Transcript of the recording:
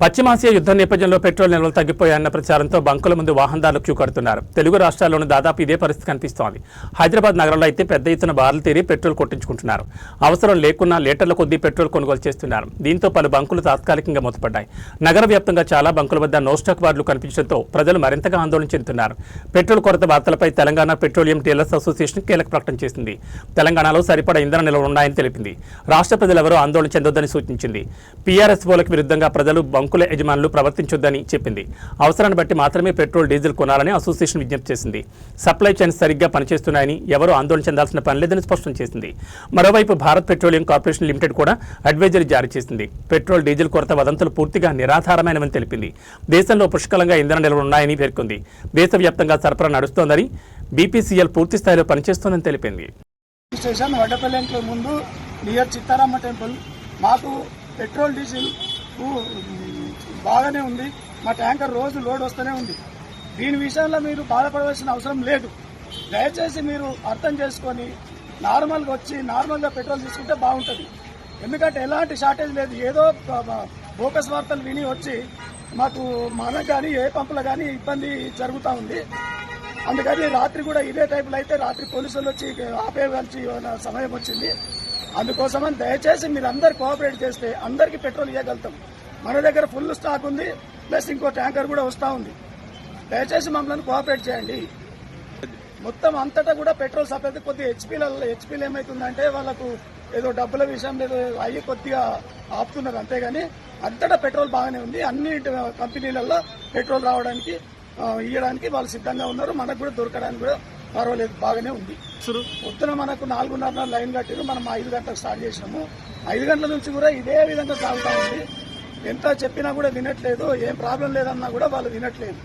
పశ్చిమాసియా యుద్ధ నేపథ్యంలో పెట్రోల్ నిల్వలు తగ్గిపోయాయన్న ప్రచారంతో బంకుల ముందు వాహనదారులు క్యూ కడుతున్నారు. తెలుగు రాష్ట్రాల్లోనూ దాదాపు ఇదే పరిస్థితి కనిపిస్తోంది. హైదరాబాద్ నగరంలో అయితే పెద్ద ఎత్తున బార్లు తీరి పెట్రోల్ కొట్టించుకుంటున్నారు. అవసరం లేకున్నా లీటర్ల కొద్దీ పెట్రోల్ కొనుగోలు చేస్తున్నారు. దీంతో పలు బంకులు తాత్కాలికంగా మూతపడ్డాయి. నగర వ్యాప్తంగా చాలా బంకుల వద్ద నో స్టాక్ బార్లు కనిపించడంతో ప్రజలు మరింతగా ఆందోళన చెందుతున్నారు. పెట్రోల్ కొరత వార్తలపై తెలంగాణ పెట్రోలియం డీలర్స్ అసోసియేషన్ కీలక ప్రకటన చేసింది. తెలంగాణలో సరిపడా ఇంధన నిల్వలు ఉన్నాయని తెలిపింది. రాష్ట్ర ప్రజలెవరూ ఆందోళన చెందొద్దని సూచించింది. పీఆర్ఎస్ఓలకు విరుద్ధంగా ప్రజలు బంకుల యజమానులు ప్రవర్తించొద్దని చెప్పింది. అవసరాన్ని బట్టి మాత్రమే పెట్రోల్ డీజిల్ కొనాలని అసోసియేషన్ విజ్ఞప్తి చేసింది. సప్లై చైన్స్ సరిగ్గా పనిచేస్తున్నాయని ఎవరూ ఆందోళన చెందాల్సిన పని లేదని స్పష్టం చేసింది. మరోవైపు భారత్ పెట్రోలియం కార్పొరేషన్ లిమిటెడ్ కూడా అడ్వైజరీ జారీ చేసింది. పెట్రోల్ డీజిల్ కొరత వదంతులు పూర్తిగా నిరాధారమైనవని తెలిపింది. దేశంలో పుష్కలంగా ఇంధన నిల్వలు ఉన్నాయని పేర్కొంది. దేశవ్యాప్తంగా సరఫరా నడుస్తోందని, బీపీసీఎల్ పూర్తి స్థాయిలో పనిచేస్తోందని తెలిపింది. స్టేషన్ వడ్డపల్లెంకి ముందు నియర్ చిత్తారామ టెంపుల్ మాకు పెట్రోల్ డీజిల్ బాగానే ఉంది. మా ట్యాంకర్ రోజు లోడ్ వస్తూనే ఉంది. దీని విషయంలో మీరు బాధపడవలసిన అవసరం లేదు. దయచేసి మీరు అర్థం చేసుకొని నార్మల్గా వచ్చి నార్మల్గా పెట్రోల్ తీసుకుంటే బాగుంటుంది. ఎందుకంటే ఎలాంటి షార్టేజ్ లేదు. ఏదో బోకస్ వార్తలు విని వచ్చి మనకు కానీ ఏ పంపులో కానీ ఇబ్బంది జరుగుతూ ఉంది. అందుకని రాత్రి కూడా ఇదే టైపులో అయితే రాత్రి పోలీసులు వచ్చి ఆపేయాల్సి సమయం వచ్చింది. అందుకోసమని దయచేసి మీరు అందరు కోఆపరేట్ చేస్తే అందరికీ పెట్రోల్ ఇవ్వగలుగుతాం. మన దగ్గర ఫుల్ స్టాక్ ఉంది, ప్లస్ ఇంకో ట్యాంకర్ కూడా వస్తూ ఉంది. దయచేసి మమ్మల్ని కోఆపరేట్ చేయండి. మొత్తం అంతటా కూడా పెట్రోల్ సప్లై కొద్దిగా హెచ్పీలు ఏమవుతుందంటే వాళ్ళకు ఏదో డబ్బుల విషయం లేదు అయ్యి కొద్దిగా ఆపుతున్నారు, అంతేగాని అంతటా పెట్రోల్ బాగానే ఉంది. అన్ని కంపెనీలలో పెట్రోల్ రావడానికి ఇవ్వడానికి వాళ్ళు సిద్ధంగా ఉన్నారు. మనకు కూడా దొరకడానికి కూడా పర్వాలేదు, బాగానే ఉంది. పొద్దున మనకు 4:30 లైన్ కట్టారు. మనం 5 గంటలకు స్టార్ట్ చేసినాము. 5 గంటల నుంచి కూడా ఇదే విధంగా సాగుతూ ఉంది. ఎంత చెప్పినా కూడా వినట్లేదు. ఏం ప్రాబ్లం లేదన్నా కూడా వాళ్ళు వినట్లేదు.